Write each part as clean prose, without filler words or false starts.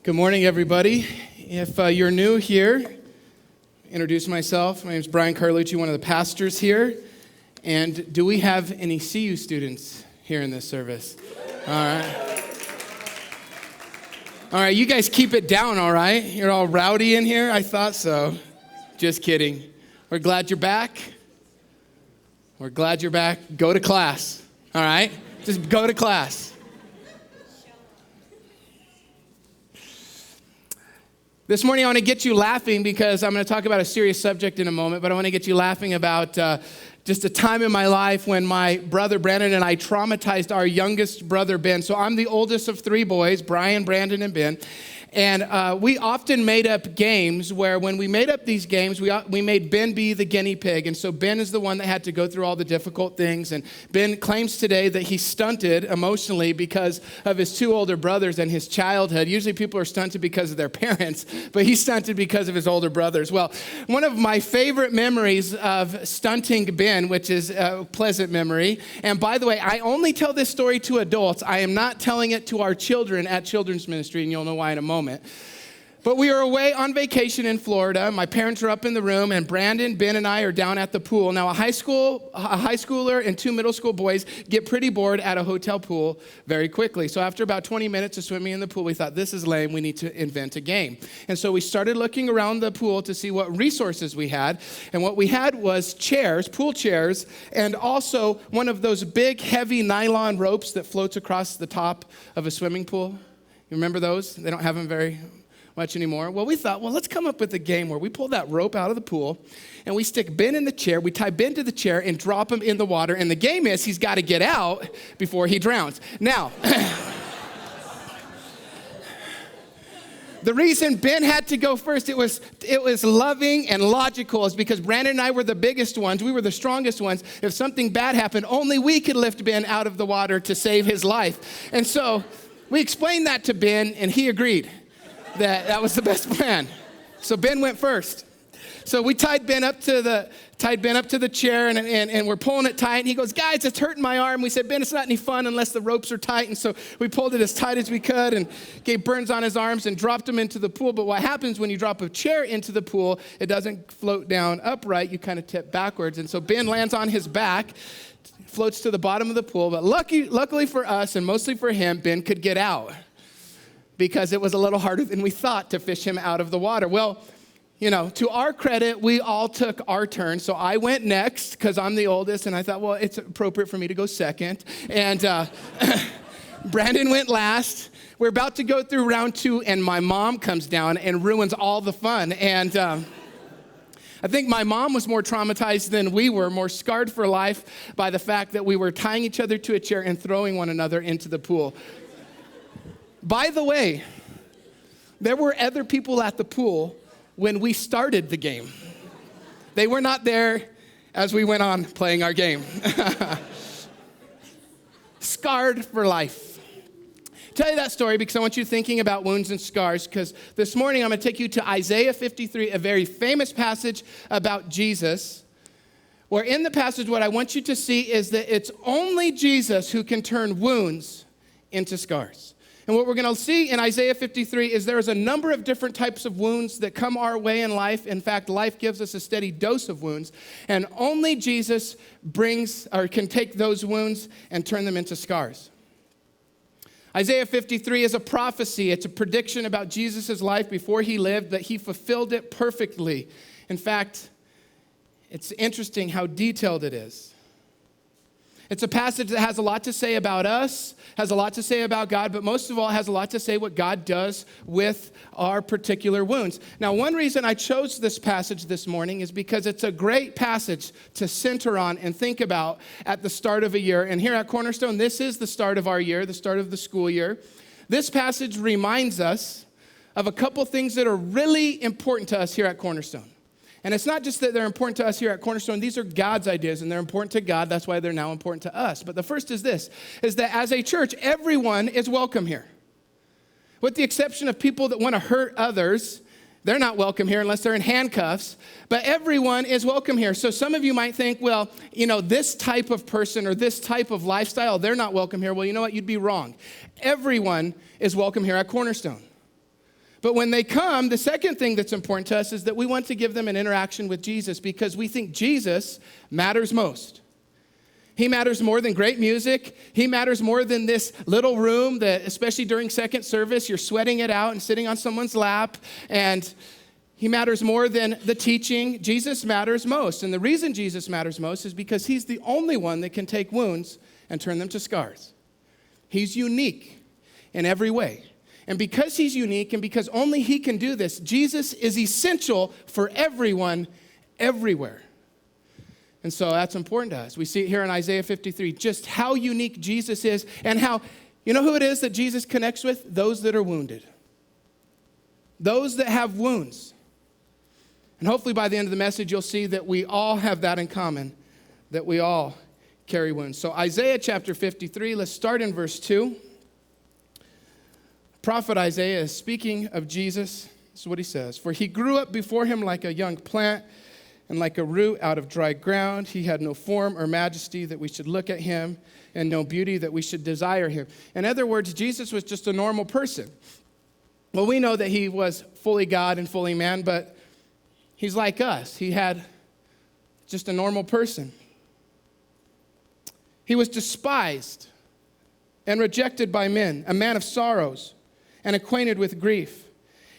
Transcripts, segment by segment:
Good morning, everybody. If you're new here, introduce myself. My name is Brian Carlucci, one of the pastors here. And do we have any CU students here in this service? All right. All right, you guys keep it down, all right? You're all rowdy in here? I thought so. Just kidding. We're glad you're back. We're glad you're back. Go to class, all right? Just go to class. This morning, I want to get you laughing because I'm going to talk about a serious subject in a moment, but I want to get you laughing about just a time in my life when my brother Brandon and I traumatized our youngest brother, Ben. So I'm the oldest of three boys, Brian, Brandon, and Ben. And we often made up games where when we made up these games, we made Ben be the guinea pig. And so Ben is the one that had to go through all the difficult things. And Ben claims today that he stunted emotionally because of his two older brothers and his childhood. Usually people are stunted because of their parents, but he stunted because of his older brothers. Well, one of my favorite memories of stunting Ben, which is a pleasant memory. And by the way, I only tell this story to adults. I am not telling it to our children at Children's Ministry, and you'll know why in a moment. But we are away on vacation in Florida. My parents are up in the room, and Brandon, Ben, and I are down at the pool. Now, a high schooler and two middle school boys get pretty bored at a hotel pool very quickly. So after about 20 minutes of swimming in the pool, we thought, this is lame. We need to invent a game. And so we started looking around the pool to see what resources we had. And what we had was chairs, pool chairs, and also one of those big, heavy nylon ropes that floats across the top of a swimming pool. You remember those? They don't have them very much anymore. Well, we thought, let's come up with a game where we pull that rope out of the pool and we stick Ben in the chair. We tie Ben to the chair and drop him in the water. And the game is he's got to get out before he drowns. Now, the reason Ben had to go first, it was loving and logical, is because Brandon and I were the biggest ones. We were the strongest ones. If something bad happened, only we could lift Ben out of the water to save his life. And so we explained that to Ben, and he agreed that was the best plan. So Ben went first. So we tied Ben up to the chair, and we're pulling it tight. And he goes, guys, it's hurting my arm. We said, Ben, it's not any fun unless the ropes are tight. And so we pulled it as tight as we could and gave burns on his arms and dropped him into the pool. But what happens when you drop a chair into the pool, it doesn't float down upright. You kind of tip backwards. And so Ben lands on his back, floats to the bottom of the pool. But luckily for us, and mostly for him, Ben could get out because it was a little harder than we thought to fish him out of the water. Well, to our credit, we all took our turn. So I went next because I'm the oldest, and I thought, it's appropriate for me to go second. And Brandon went last. We're about to go through round 2, and my mom comes down and ruins all the fun. And I think my mom was more traumatized than we were, more scarred for life by the fact that we were tying each other to a chair and throwing one another into the pool. By the way, there were other people at the pool when we started the game. They were not there as we went on playing our game. Scarred for life. Tell you that story because I want you thinking about wounds and scars, because this morning I'm going to take you to Isaiah 53, a very famous passage about Jesus, where in the passage what I want you to see is that it's only Jesus who can turn wounds into scars. And what we're going to see in Isaiah 53 is there's a number of different types of wounds that come our way in life. In fact, life gives us a steady dose of wounds, and only Jesus can take those wounds and turn them into scars. Isaiah 53 is a prophecy. It's a prediction about Jesus' life before he lived, that he fulfilled it perfectly. In fact, it's interesting how detailed it is. It's a passage that has a lot to say about us, has a lot to say about God, but most of all has a lot to say what God does with our particular wounds. Now, one reason I chose this passage this morning is because it's a great passage to center on and think about at the start of a year. And here at Cornerstone, this is the start of our year, the start of the school year. This passage reminds us of a couple things that are really important to us here at Cornerstone. And it's not just that they're important to us here at Cornerstone. These are God's ideas, and they're important to God. That's why they're now important to us. But the first is this, is that as a church, everyone is welcome here. With the exception of people that want to hurt others, they're not welcome here unless they're in handcuffs. But everyone is welcome here. So some of you might think, this type of person or this type of lifestyle, they're not welcome here. Well, you know what? You'd be wrong. Everyone is welcome here at Cornerstone. But when they come, the second thing that's important to us is that we want to give them an interaction with Jesus because we think Jesus matters most. He matters more than great music. He matters more than this little room that, especially during second service, you're sweating it out and sitting on someone's lap. And he matters more than the teaching. Jesus matters most. And the reason Jesus matters most is because he's the only one that can take wounds and turn them to scars. He's unique in every way. And because he's unique and because only he can do this, Jesus is essential for everyone, everywhere. And so that's important to us. We see it here in Isaiah 53, just how unique Jesus is and how, you know who it is that Jesus connects with? Those that are wounded. Those that have wounds. And hopefully by the end of the message, you'll see that we all have that in common, that we all carry wounds. So Isaiah chapter 53, let's start in verse 2. Prophet Isaiah is speaking of Jesus. This is what he says. For he grew up before him like a young plant and like a root out of dry ground. He had no form or majesty that we should look at him, and no beauty that we should desire him. In other words, Jesus was just a normal person. Well, we know that he was fully God and fully man, but he's like us. He had just a normal person. He was despised and rejected by men, a man of sorrows and acquainted with grief.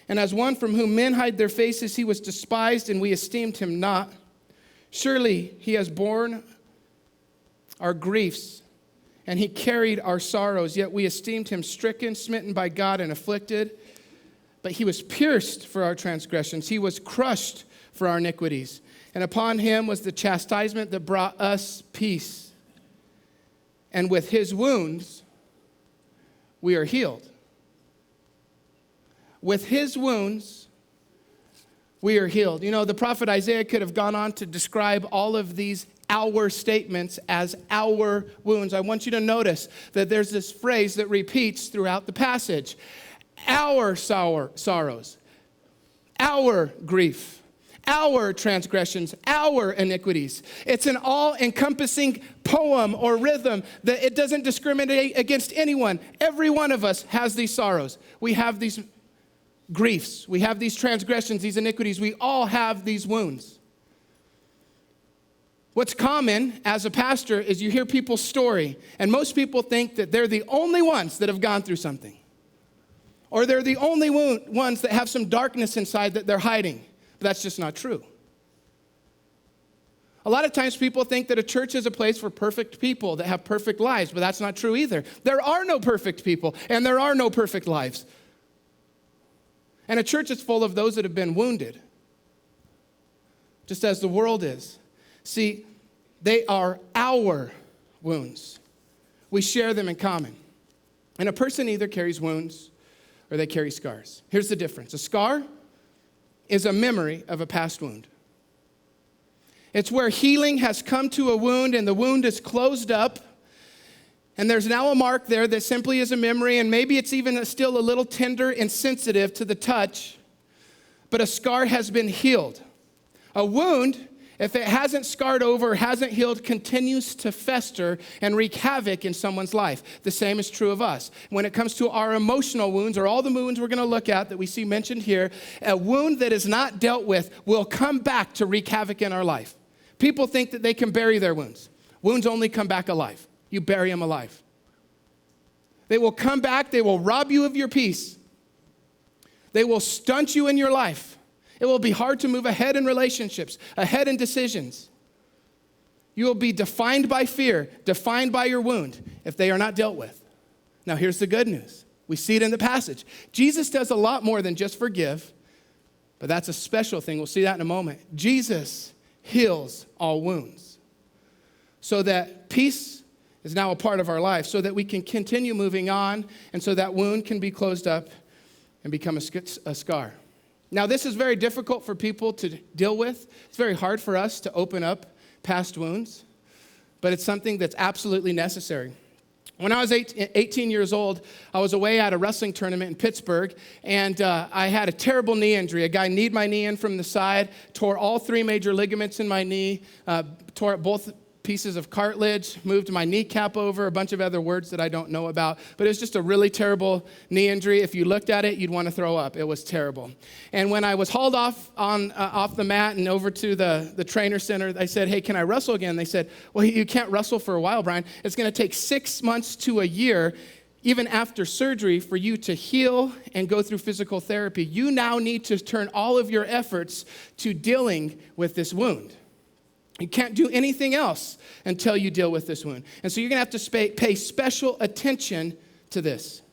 And as one from whom men hide their faces, he was despised, and we esteemed him not. Surely he has borne our griefs, and he carried our sorrows, yet we esteemed him stricken, smitten by God, and afflicted. But he was pierced for our transgressions. He was crushed for our iniquities. And upon him was the chastisement that brought us peace. And with his wounds, we are healed. With his wounds, we are healed. You know, the prophet Isaiah could have gone on to describe all of these our statements as our wounds. I want you to notice that there's this phrase that repeats throughout the passage. Our sorrows, our grief, our transgressions, our iniquities. It's an all-encompassing poem or rhythm that it doesn't discriminate against anyone. Every one of us has these sorrows. We have these griefs. We have these transgressions, these iniquities. We all have these wounds. What's common as a pastor is you hear people's story, and most people think that they're the only ones that have gone through something. Or they're the only ones that have some darkness inside that they're hiding. But that's just not true. A lot of times people think that a church is a place for perfect people that have perfect lives, but that's not true either. There are no perfect people, and there are no perfect lives. And a church is full of those that have been wounded, just as the world is. See, they are our wounds. We share them in common. And a person either carries wounds or they carry scars. Here's the difference. A scar is a memory of a past wound. It's where healing has come to a wound and the wound is closed up. And there's now a mark there that simply is a memory, and maybe it's even still a little tender and sensitive to the touch, but a scar has been healed. A wound, if it hasn't scarred over, hasn't healed, continues to fester and wreak havoc in someone's life. The same is true of us. When it comes to our emotional wounds, or all the wounds we're going to look at that we see mentioned here, a wound that is not dealt with will come back to wreak havoc in our life. People think that they can bury their wounds. Wounds only come back alive. You bury them alive. They will come back. They will rob you of your peace. They will stunt you in your life. It will be hard to move ahead in relationships, ahead in decisions. You will be defined by fear, defined by your wound, if they are not dealt with. Now, here's the good news. We see it in the passage. Jesus does a lot more than just forgive, but that's a special thing. We'll see that in a moment. Jesus heals all wounds so that peace is now a part of our life, so that we can continue moving on, and so that wound can be closed up and become a scar. Now, this is very difficult for people to deal with. It's very hard for us to open up past wounds, but it's something that's absolutely necessary. When I was 18 years old, I was away at a wrestling tournament in Pittsburgh, and I had a terrible knee injury. A guy kneed my knee in from the side, tore all 3 major ligaments in my knee, tore both pieces of cartilage, moved my kneecap over, a bunch of other words that I don't know about. But it was just a really terrible knee injury. If you looked at it, you'd want to throw up. It was terrible. And when I was hauled off the mat and over to the trainer center, I said, hey, can I wrestle again? They said, well, you can't wrestle for a while, Brian. It's going to take 6 months to a year, even after surgery, for you to heal and go through physical therapy. You now need to turn all of your efforts to dealing with this wound. You can't do anything else until you deal with this wound. And so you're going to have to pay special attention to this.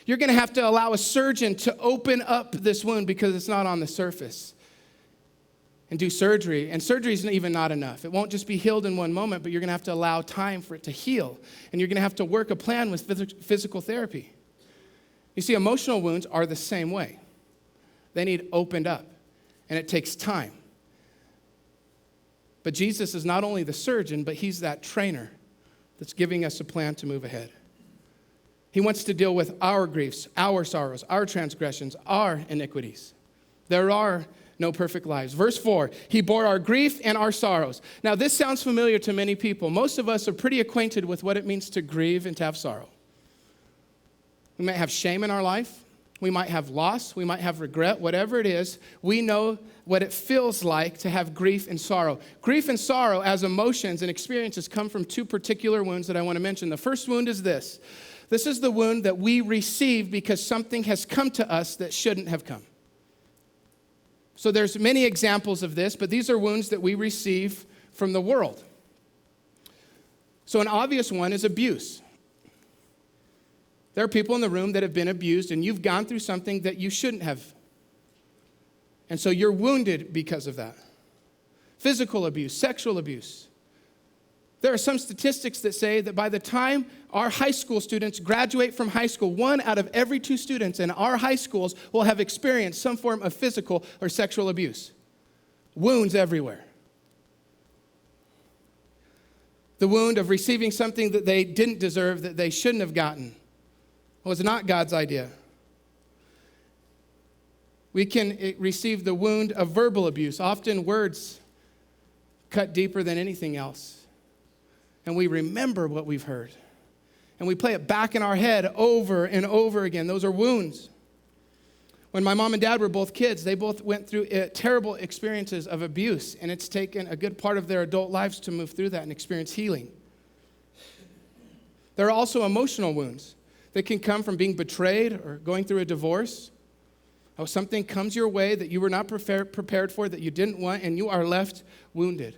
You're going to have to allow a surgeon to open up this wound because it's not on the surface, and do surgery. And surgery is even not enough. It won't just be healed in one moment, but you're going to have to allow time for it to heal. And you're going to have to work a plan with physical therapy. You see, emotional wounds are the same way. They need opened up, and it takes time. But Jesus is not only the surgeon, but he's that trainer that's giving us a plan to move ahead. He wants to deal with our griefs, our sorrows, our transgressions, our iniquities. There are no perfect lives. Verse 4, he bore our grief and our sorrows. Now, this sounds familiar to many people. Most of us are pretty acquainted with what it means to grieve and to have sorrow. We might have shame in our life. We might have loss. We might have regret. Whatever it is, we know what it feels like to have grief and sorrow. Grief and sorrow as emotions and experiences come from two particular wounds that I want to mention. The first wound is this. This is the wound that we receive because something has come to us that shouldn't have come. So there's many examples of this, but these are wounds that we receive from the world. So an obvious one is abuse. There are people in the room that have been abused, and you've gone through something that you shouldn't have. And so you're wounded because of that. Physical abuse, sexual abuse. There are some statistics that say that by the time our high school students graduate from high school, 1 out of every 2 students in our high schools will have experienced some form of physical or sexual abuse. Wounds everywhere. The wound of receiving something that they didn't deserve, that they shouldn't have gotten, was not God's idea. We can receive the wound of verbal abuse. Often words cut deeper than anything else. And we remember what we've heard. And we play it back in our head over and over again. Those are wounds. When my mom and dad were both kids, they both went through terrible experiences of abuse. And it's taken a good part of their adult lives to move through that and experience healing. There are also emotional wounds that can come from being betrayed or going through a divorce. Oh, something comes your way that you were not prepared for, that you didn't want, and you are left wounded.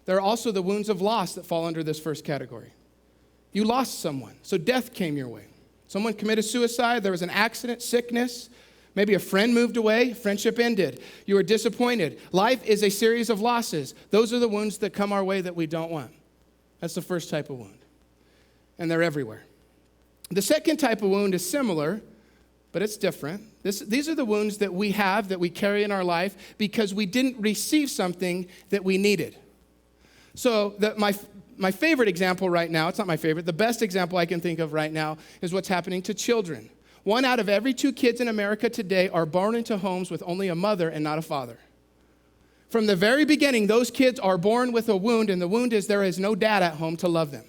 There are also the wounds of loss that fall under this first category. You lost someone, so death came your way. Someone committed suicide, there was an accident, sickness, maybe a friend moved away, friendship ended. You were disappointed. Life is a series of losses. Those are the wounds that come our way that we don't want. That's the first type of wound, and they're everywhere. The second type of wound is similar, but it's different. These are the wounds that we have, that we carry in our life because we didn't receive something that we needed. So my favorite example right now, it's not my favorite, the best example I can think of right now is what's happening to children. 1 out of every 2 kids in America today are born into homes with only a mother and not a father. From the very beginning, those kids are born with a wound, and the wound is there is no dad at home to love them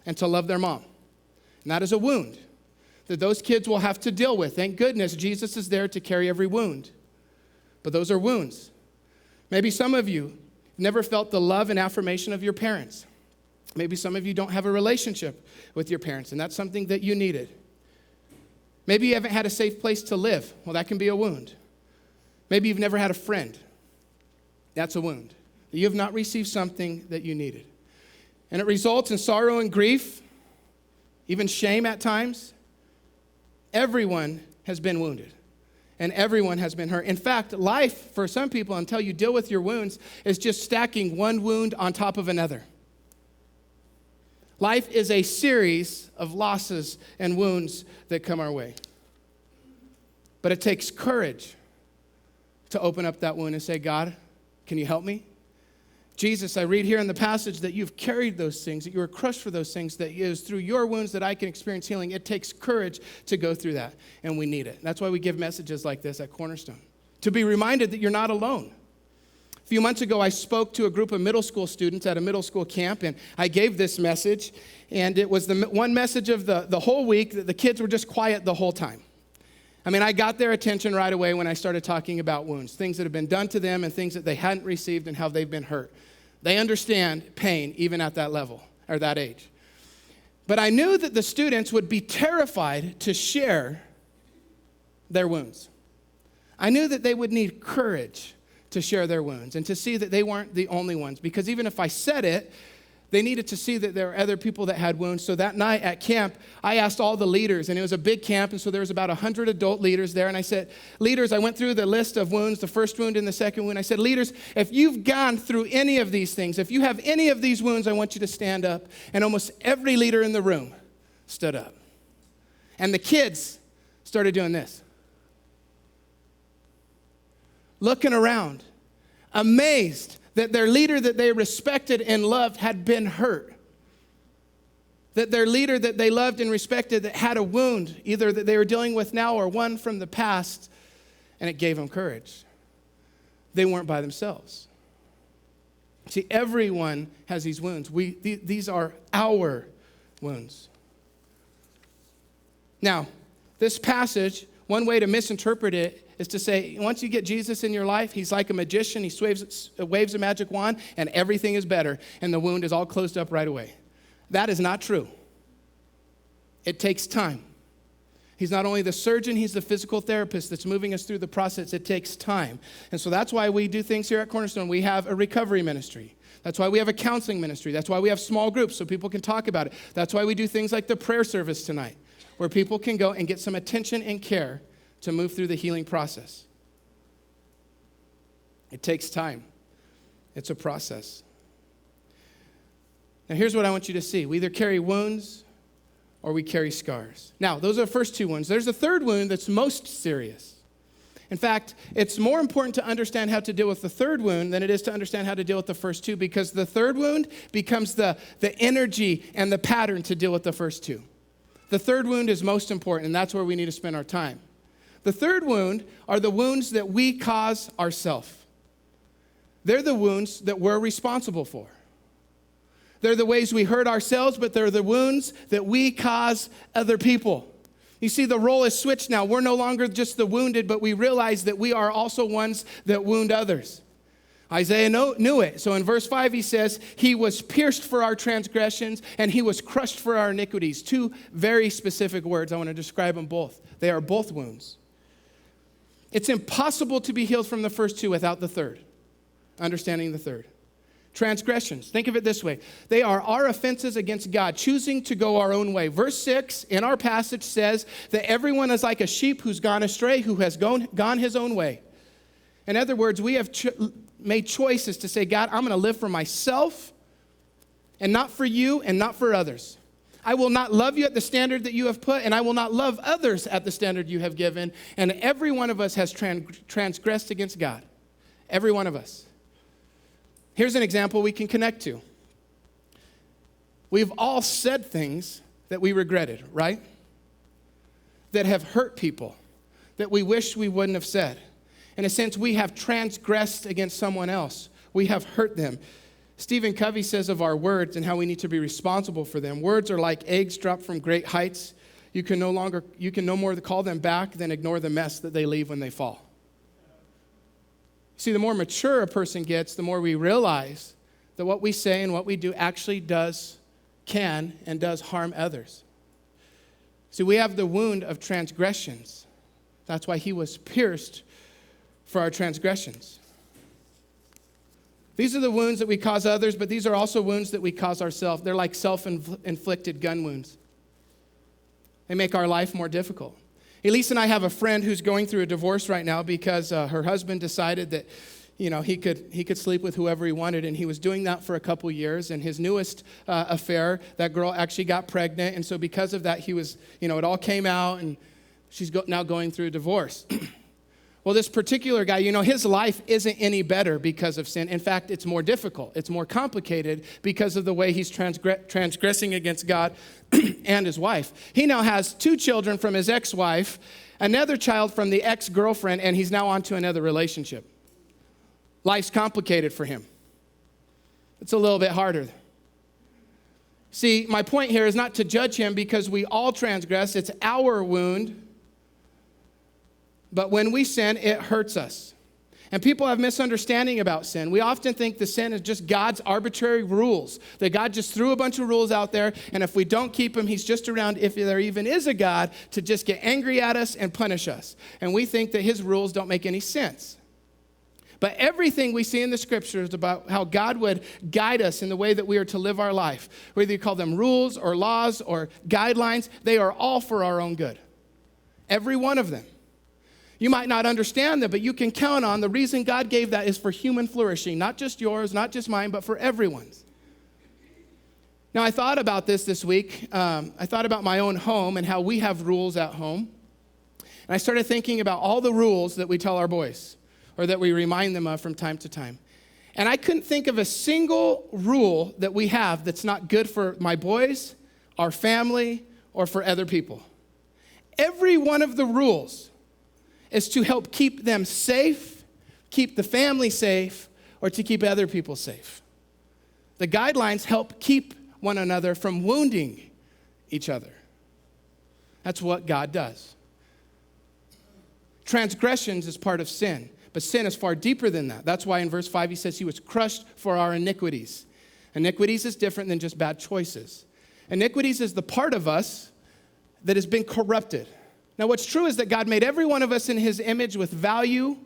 and to love their mom. And that is a wound that those kids will have to deal with. Thank goodness Jesus is there to carry every wound. But those are wounds. Maybe some of you never felt the love and affirmation of your parents. Maybe some of you don't have a relationship with your parents, and that's something that you needed. Maybe you haven't had a safe place to live. Well, that can be a wound. Maybe you've never had a friend. That's a wound. You have not received something that you needed. And it results in sorrow and grief, even shame at times. Everyone has been wounded. And everyone has been hurt. In fact, life, for some people, until you deal with your wounds, is just stacking one wound on top of another. Life is a series of losses and wounds that come our way. But it takes courage to open up that wound and say, God, can you help me? Jesus, I read here in the passage that you've carried those things, that you were crushed for those things, that it is through your wounds that I can experience healing. It takes courage to go through that, and we need it. That's why we give messages like this at Cornerstone, to be reminded that you're not alone. A few months ago, I spoke to a group of middle school students at a middle school camp, and I gave this message, and it was the one message of the whole week that the kids were just quiet the whole time. I mean, I got their attention right away when I started talking about wounds, things that have been done to them and things that they hadn't received and how they've been hurt. They understand pain even at that level or that age. But I knew that the students would be terrified to share their wounds. I knew that they would need courage to share their wounds and to see that they weren't the only ones. Because even if I said it, they needed to see that there were other people that had wounds. So that night at camp, I asked all the leaders, and it was a big camp, and so there was about 100 adult leaders there. And I said, leaders, I went through the list of wounds, the first wound and the second wound. I said, leaders, if you've gone through any of these things, if you have any of these wounds, I want you to stand up. And almost every leader in the room stood up. And the kids started doing this. Looking around, amazed that their leader that they respected and loved had been hurt. That their leader that they loved and respected that had a wound, either that they were dealing with now or one from the past, and it gave them courage. They weren't by themselves. See, everyone has these wounds. These are our wounds. Now, this passage, one way to misinterpret it is to say, once you get Jesus in your life, he's like a magician. He waves a magic wand, and everything is better, and the wound is all closed up right away. That is not true. It takes time. He's not only the surgeon, he's the physical therapist that's moving us through the process. It takes time. And so that's why we do things here at Cornerstone. We have a recovery ministry. That's why we have a counseling ministry. That's why we have small groups so people can talk about it. That's why we do things like the prayer service tonight, where people can go and get some attention and care to move through the healing process. It takes time. It's a process. Now, here's what I want you to see. We either carry wounds or we carry scars. Now, those are the first two wounds. There's a third wound that's most serious. In fact, it's more important to understand how to deal with the third wound than it is to understand how to deal with the first two, because the third wound becomes the energy and the pattern to deal with the first two. The third wound is most important, and that's where we need to spend our time. The third wound are the wounds that we cause ourselves. They're the wounds that we're responsible for. They're the ways we hurt ourselves, but they're the wounds that we cause other people. You see, the role is switched now. We're no longer just the wounded, but we realize that we are also ones that wound others. Isaiah knew it. So in verse 5, he says, he was pierced for our transgressions, and he was crushed for our iniquities. Two very specific words. I want to describe them both. They are both wounds. It's impossible to be healed from the first two without the third, understanding the third. Transgressions, think of it this way. They are our offenses against God, choosing to go our own way. Verse 6 in our passage says that everyone is like a sheep who's gone astray, who has gone his own way. In other words, we have made choices to say, God, I'm going to live for myself and not for you and not for others. I will not love you at the standard that you have put, and I will not love others at the standard you have given. And every one of us has transgressed against God. Every one of us. Here's an example we can connect to. We've all said things that we regretted, right? That have hurt people, that we wish we wouldn't have said. In a sense, we have transgressed against someone else. We have hurt them. Stephen Covey says of our words and how we need to be responsible for them. Words are like eggs dropped from great heights. You can no more call them back than ignore the mess that they leave when they fall. See, the more mature a person gets, the more we realize that what we say and what we do actually can and does harm others. See, we have the wound of transgressions. That's why he was pierced for our transgressions. These are the wounds that we cause others, but these are also wounds that we cause ourselves. They're like self-inflicted gun wounds. They make our life more difficult. Elise and I have a friend who's going through a divorce right now because her husband decided that, he could sleep with whoever he wanted, and he was doing that for a couple years. And his newest affair, that girl actually got pregnant, and so because of that, he was, it all came out, and she's now going through a divorce. Well, this particular guy, his life isn't any better because of sin. In fact, it's more difficult. It's more complicated because of the way he's transgressing against God and his wife. He now has 2 children from his ex-wife, another child from the ex-girlfriend, and he's now on to another relationship. Life's complicated for him. It's a little bit harder. See, my point here is not to judge him because we all transgress. It's our wound. But when we sin, it hurts us. And people have misunderstanding about sin. We often think the sin is just God's arbitrary rules, that God just threw a bunch of rules out there, and if we don't keep them, he's just around, if there even is a God, to just get angry at us and punish us. And we think that his rules don't make any sense. But everything we see in the scriptures about how God would guide us in the way that we are to live our life, whether you call them rules or laws or guidelines, they are all for our own good. Every one of them. You might not understand them, but you can count on the reason God gave that is for human flourishing, not just yours, not just mine, but for everyone's. Now, I thought about this week. I thought about my own home and how we have rules at home. And I started thinking about all the rules that we tell our boys or that we remind them of from time to time. And I couldn't think of a single rule that we have that's not good for my boys, our family, or for other people. Every one of the rules is to help keep them safe, keep the family safe, or to keep other people safe. The guidelines help keep one another from wounding each other. That's what God does. Transgressions is part of sin, but sin is far deeper than that. That's why in verse 5 he says he was crushed for our iniquities. Iniquities is different than just bad choices. Iniquities is the part of us that has been corrupted. Now, what's true is that God made every one of us in his image with value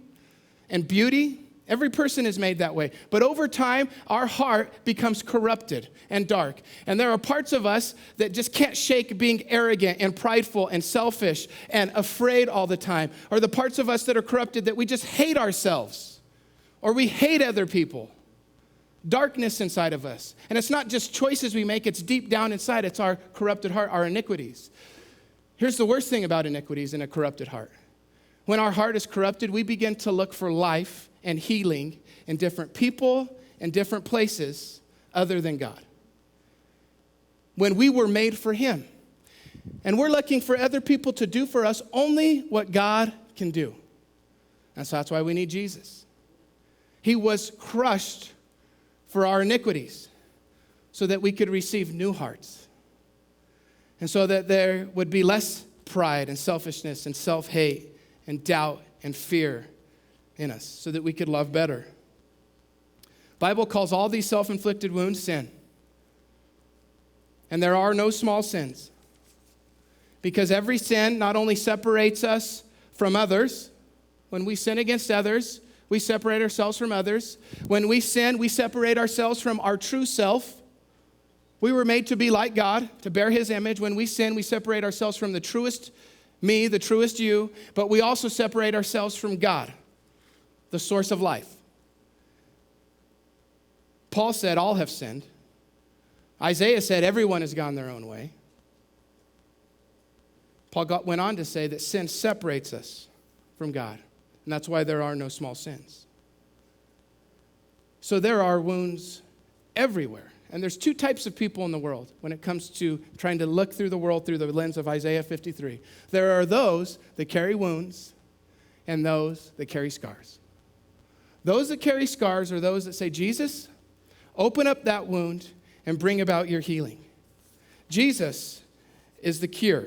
and beauty. Every person is made that way. But over time, our heart becomes corrupted and dark. And there are parts of us that just can't shake being arrogant and prideful and selfish and afraid all the time. Or the parts of us that are corrupted that we just hate ourselves. Or we hate other people. Darkness inside of us. And it's not just choices we make, it's deep down inside. It's our corrupted heart, our iniquities. Here's the worst thing about iniquities in a corrupted heart. When our heart is corrupted, we begin to look for life and healing in different people and different places other than God. When we were made for him. And we're looking for other people to do for us only what God can do. And so that's why we need Jesus. He was crushed for our iniquities so that we could receive new hearts. And so that there would be less pride and selfishness and self-hate and doubt and fear in us so that we could love better. The Bible calls all these self-inflicted wounds sin. And there are no small sins. Because every sin not only separates us from others. When we sin against others, we separate ourselves from others. When we sin, we separate ourselves from our true self. We were made to be like God, to bear his image. When we sin, we separate ourselves from the truest me, the truest you, but we also separate ourselves from God, the source of life. Paul said, all have sinned. Isaiah said, everyone has gone their own way. Paul went on to say that sin separates us from God, and that's why there are no small sins. So there are wounds everywhere. And there's two types of people in the world when it comes to trying to look through the world through the lens of Isaiah 53. There are those that carry wounds and those that carry scars. Those that carry scars are those that say, Jesus, open up that wound and bring about your healing. Jesus is the cure.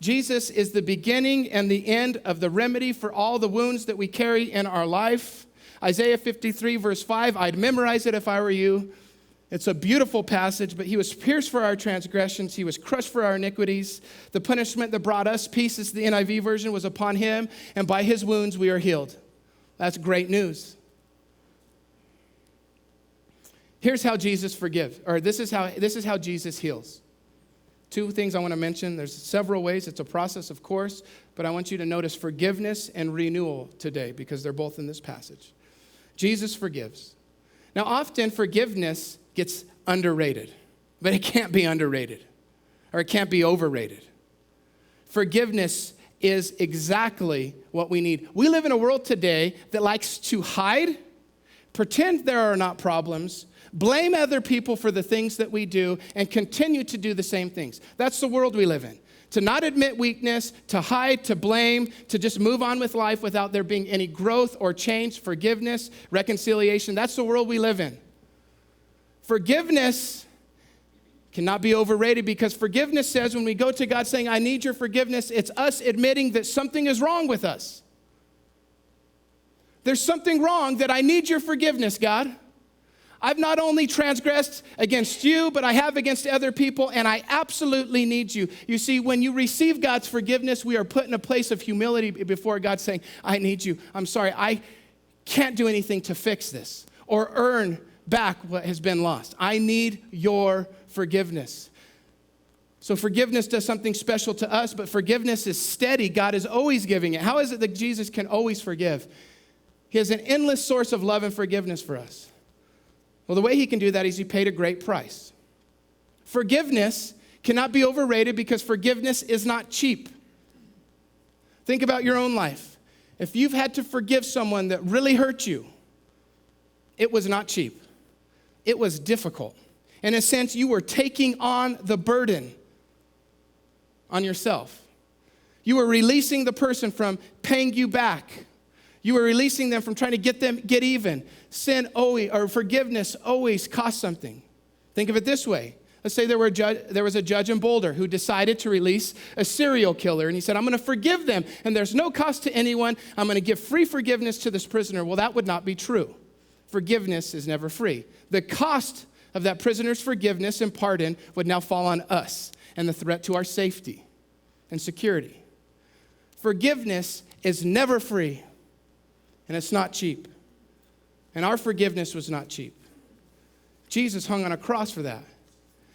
Jesus is the beginning and the end of the remedy for all the wounds that we carry in our life. Isaiah 53 verse 5, I'd memorize it if I were you. It's a beautiful passage, but he was pierced for our transgressions. He was crushed for our iniquities. The punishment that brought us peace, is the NIV version, was upon him, and by his wounds we are healed. That's great news. Here's how Jesus forgives, or this is how Jesus heals. Two things I want to mention. There's several ways. It's a process, of course, but I want you to notice forgiveness and renewal today because they're both in this passage. Jesus forgives. Now, often forgiveness gets underrated, but it can't be underrated, or it can't be overrated. Forgiveness is exactly what we need. We live in a world today that likes to hide, pretend there are not problems, blame other people for the things that we do, and continue to do the same things. That's the world we live in. To not admit weakness, to hide, to blame, to just move on with life without there being any growth or change, forgiveness, reconciliation. That's the world we live in. Forgiveness cannot be overrated because forgiveness says when we go to God saying, I need your forgiveness, it's us admitting that something is wrong with us. There's something wrong that I need your forgiveness, God. I've not only transgressed against you, but I have against other people, and I absolutely need you. You see, when you receive God's forgiveness, we are put in a place of humility before God saying, I need you. I'm sorry, I can't do anything to fix this or earn back what has been lost. I need your forgiveness. So forgiveness does something special to us, but forgiveness is steady. God is always giving it. How is it that Jesus can always forgive? He has an endless source of love and forgiveness for us. Well, the way he can do that is he paid a great price. Forgiveness cannot be overrated because forgiveness is not cheap. Think about your own life. If you've had to forgive someone that really hurt you, it was not cheap. It was difficult. In a sense, you were taking on the burden on yourself. You were releasing the person from paying you back. You were releasing them from trying to get even. Sin always, or forgiveness always costs something. Think of it this way. Let's say there was a judge in Boulder who decided to release a serial killer. And he said, I'm going to forgive them. And there's no cost to anyone. I'm going to give free forgiveness to this prisoner. Well, that would not be true. Forgiveness is never free. The cost of that prisoner's forgiveness and pardon would now fall on us and the threat to our safety and security. Forgiveness is never free. And it's not cheap. And our forgiveness was not cheap. Jesus hung on a cross for that.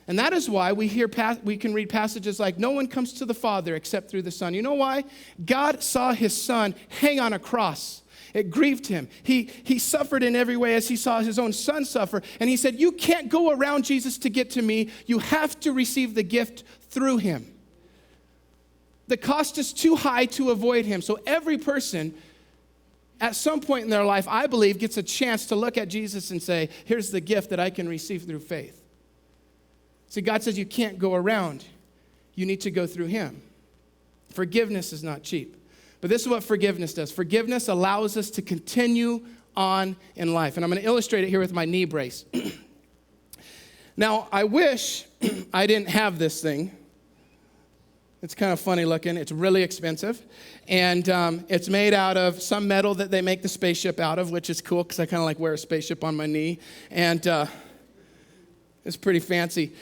And that is why we can read passages like, no one comes to the Father except through the Son. You know why? God saw his Son hang on a cross. It grieved him. He suffered in every way as he saw his own Son suffer. And he said, you can't go around Jesus to get to me. You have to receive the gift through him. The cost is too high to avoid him. So every person at some point in their life, I believe, gets a chance to look at Jesus and say, here's the gift that I can receive through faith. See, God says you can't go around. You need to go through him. Forgiveness is not cheap. But this is what forgiveness does. Forgiveness allows us to continue on in life. And I'm going to illustrate it here with my knee brace. Now, I wish I didn't have this thing. It's kind of funny looking. It's really expensive. And it's made out of some metal that they make the spaceship out of, which is cool because I kind of like wear a spaceship on my knee. And it's pretty fancy.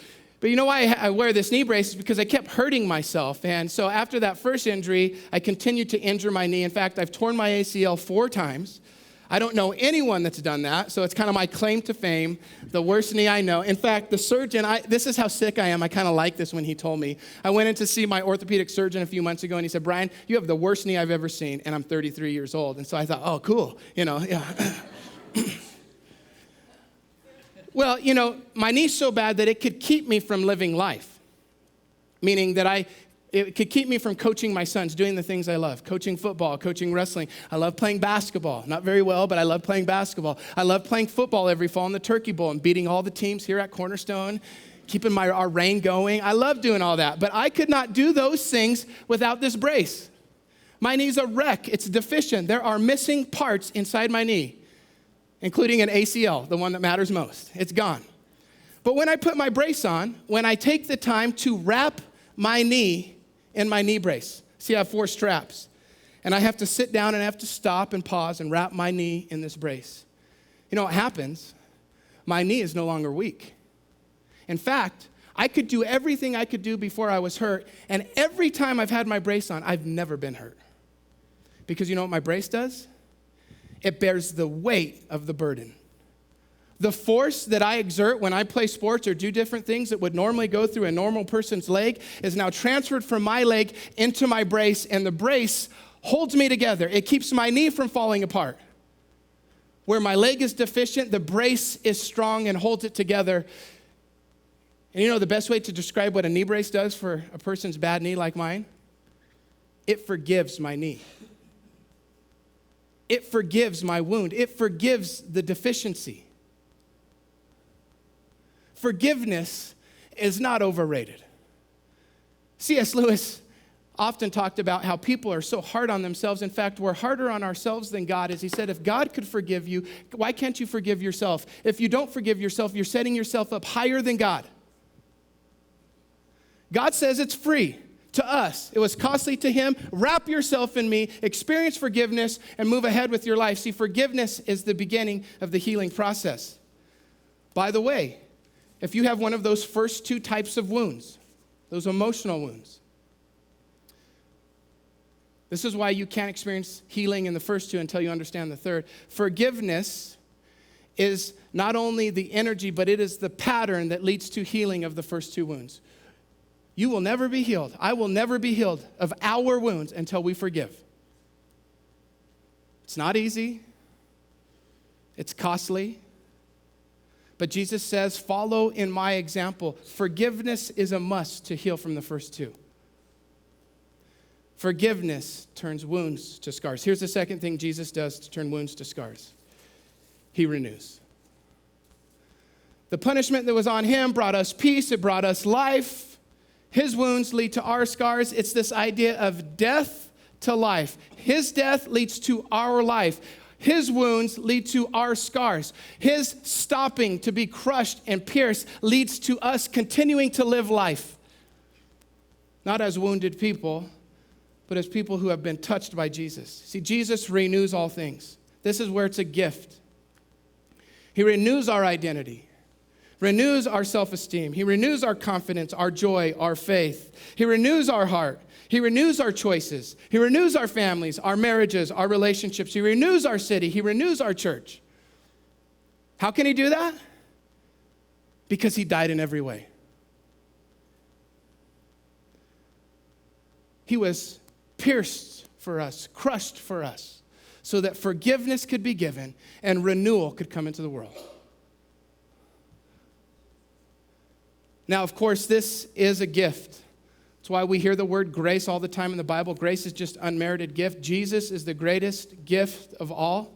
But you know why I wear this knee brace is because I kept hurting myself. And so after that first injury, I continued to injure my knee. In fact, I've torn my ACL 4 times. I don't know anyone that's done that, so it's kind of my claim to fame, the worst knee I know. In fact, the surgeon, this is how sick I am. I kind of like this when he told me. I went in to see my orthopedic surgeon a few months ago, and he said, Brian, you have the worst knee I've ever seen, and I'm 33 years old. And so I thought, oh, cool, yeah. Well, my knee's so bad that it could keep me from living life, meaning that it could keep me from coaching my sons, doing the things I love, coaching football, coaching wrestling. I love playing basketball. Not very well, but I love playing basketball. I love playing football every fall in the Turkey Bowl and beating all the teams here at Cornerstone, keeping our reign going. I love doing all that, but I could not do those things without this brace. My knee's a wreck. It's deficient. There are missing parts inside my knee, including an ACL, the one that matters most. It's gone. But when I put my brace on, when I take the time to wrap my knee in my knee brace. See, I have 4 straps. And I have to sit down and I have to stop and pause and wrap my knee in this brace. You know what happens? My knee is no longer weak. In fact, I could do everything I could do before I was hurt, and every time I've had my brace on, I've never been hurt. Because you know what my brace does? It bears the weight of the burden. The force that I exert when I play sports or do different things that would normally go through a normal person's leg is now transferred from my leg into my brace, and the brace holds me together. It keeps my knee from falling apart. Where my leg is deficient, the brace is strong and holds it together. And you know the best way to describe what a knee brace does for a person's bad knee like mine? It forgives my knee. It forgives my wound. It forgives the deficiency. Forgiveness is not overrated. C.S. Lewis often talked about how people are so hard on themselves. In fact, we're harder on ourselves than God is. He said, if God could forgive you, why can't you forgive yourself? If you don't forgive yourself, you're setting yourself up higher than God. God says it's free to us. It was costly to him. Wrap yourself in me, experience forgiveness, and move ahead with your life. See, forgiveness is the beginning of the healing process. By the way, if you have one of those first two types of wounds, those emotional wounds, this is why you can't experience healing in the first two until you understand the third. Forgiveness is not only the energy, but it is the pattern that leads to healing of the first two wounds. You will never be healed. I will never be healed of our wounds until we forgive. It's not easy. It's costly. But Jesus says, follow in my example. Forgiveness is a must to heal from the first two. Forgiveness turns wounds to scars. Here's the second thing Jesus does to turn wounds to scars. He renews. The punishment that was on him brought us peace. It brought us life. His wounds lead to our scars. It's this idea of death to life. His death leads to our life. His wounds lead to our scars. His stopping to be crushed and pierced leads to us continuing to live life. Not as wounded people, but as people who have been touched by Jesus. See, Jesus renews all things. This is where it's a gift. He renews our identity. Renews our self-esteem. He renews our confidence, our joy, our faith. He renews our heart. He renews our choices. He renews our families, our marriages, our relationships. He renews our city. He renews our church. How can he do that? Because he died in every way. He was pierced for us, crushed for us, so that forgiveness could be given and renewal could come into the world. Now, of course, this is a gift. That's why we hear the word grace all the time in the Bible. Grace is just unmerited gift. Jesus is the greatest gift of all.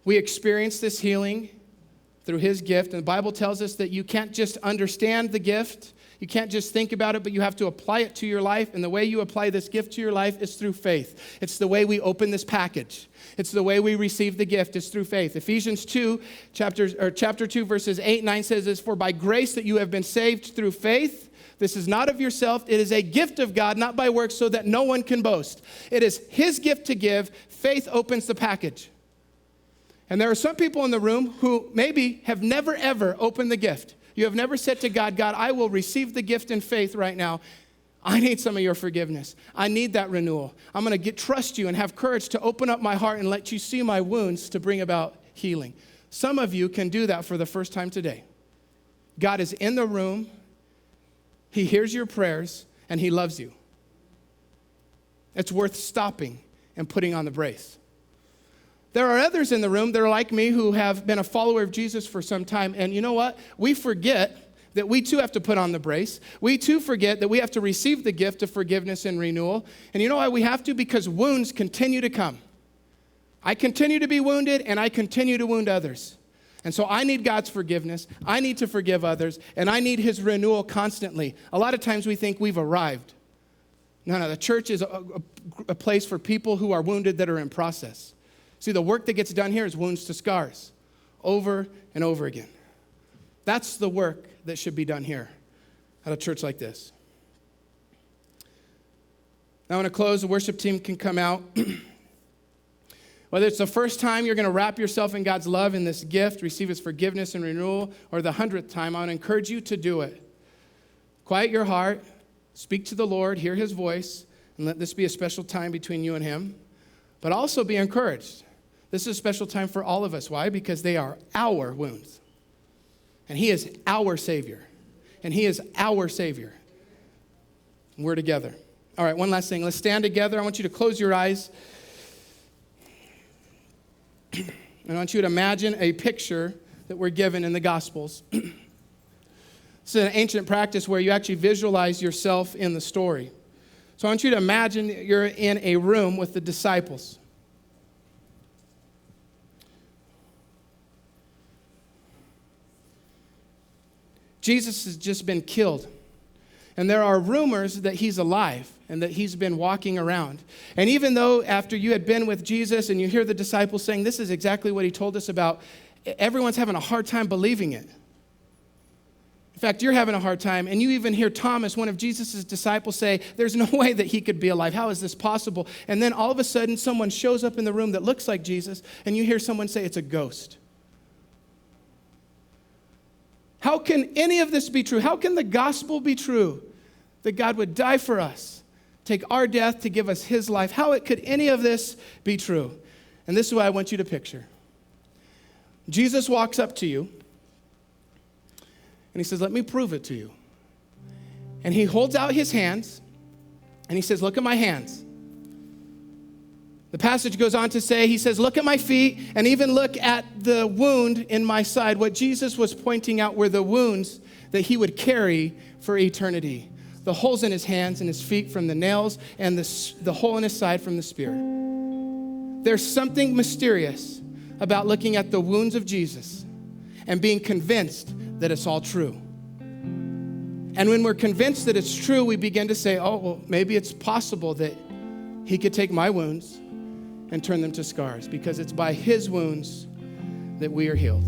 We experience this healing through his gift. And the Bible tells us that you can't just understand the gift. You can't just think about it, but you have to apply it to your life. And the way you apply this gift to your life is through faith. It's the way we open this package. It's the way we receive the gift is through faith. Ephesians 2, chapter 2, verses 8 and 9 says this, for by grace that you have been saved through faith. This is not of yourself. It is a gift of God, not by works, so that no one can boast. It is his gift to give. Faith opens the package. And there are some people in the room who maybe have never, ever opened the gift. You have never said to God, God, I will receive the gift in faith right now. I need some of your forgiveness. I need that renewal. I'm going to trust you and have courage to open up my heart and let you see my wounds to bring about healing. Some of you can do that for the first time today. God is in the room. He hears your prayers, and he loves you. It's worth stopping and putting on the brace. There are others in the room that are like me who have been a follower of Jesus for some time, and you know what? We forget that we too have to put on the brace. We too forget that we have to receive the gift of forgiveness and renewal. And you know why we have to? Because wounds continue to come. I continue to be wounded, and I continue to wound others. And so I need God's forgiveness. I need to forgive others, and I need his renewal constantly. A lot of times we think we've arrived. No, the church is a place for people who are wounded that are in process. See, the work that gets done here is wounds to scars, over and over again. That's the work that should be done here at a church like this. Now, I want to close. The worship team can come out. Whether it's the first time you're going to wrap yourself in God's love in this gift, receive his forgiveness and renewal, or the 100th time, I want to encourage you to do it. Quiet your heart, speak to the Lord, hear his voice, and let this be a special time between you and him. But also be encouraged. This is a special time for all of us. Why? Because they are our wounds. And he is our Savior. And he is our Savior. We're together. All right, one last thing. Let's stand together. I want you to close your eyes. And I want you to imagine a picture that we're given in the Gospels. This is an ancient practice where you actually visualize yourself in the story. So I want you to imagine that you're in a room with the disciples. Jesus has just been killed. And there are rumors that he's alive and that he's been walking around. And even though after you had been with Jesus and you hear the disciples saying, this is exactly what he told us about, everyone's having a hard time believing it. In fact, you're having a hard time, and you even hear Thomas, one of Jesus' disciples, say, there's no way that he could be alive. How is this possible? And then all of a sudden, someone shows up in the room that looks like Jesus, and you hear someone say, it's a ghost. How can any of this be true? How can the gospel be true? That God would die for us, take our death to give us his life. How could any of this be true? And this is what I want you to picture. Jesus walks up to you, and he says, let me prove it to you. And he holds out his hands, and he says, look at my hands. The passage goes on to say, he says, look at my feet, and even look at the wound in my side. What Jesus was pointing out were the wounds that he would carry for eternity. The holes in his hands and his feet from the nails, and the hole in his side from the spear. There's something mysterious about looking at the wounds of Jesus and being convinced that it's all true. And when we're convinced that it's true, we begin to say, oh, well, maybe it's possible that he could take my wounds and turn them to scars, because it's by his wounds that we are healed.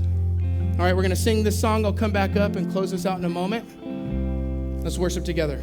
All right, we're going to sing this song. I'll come back up and close this out in a moment. Let's worship together.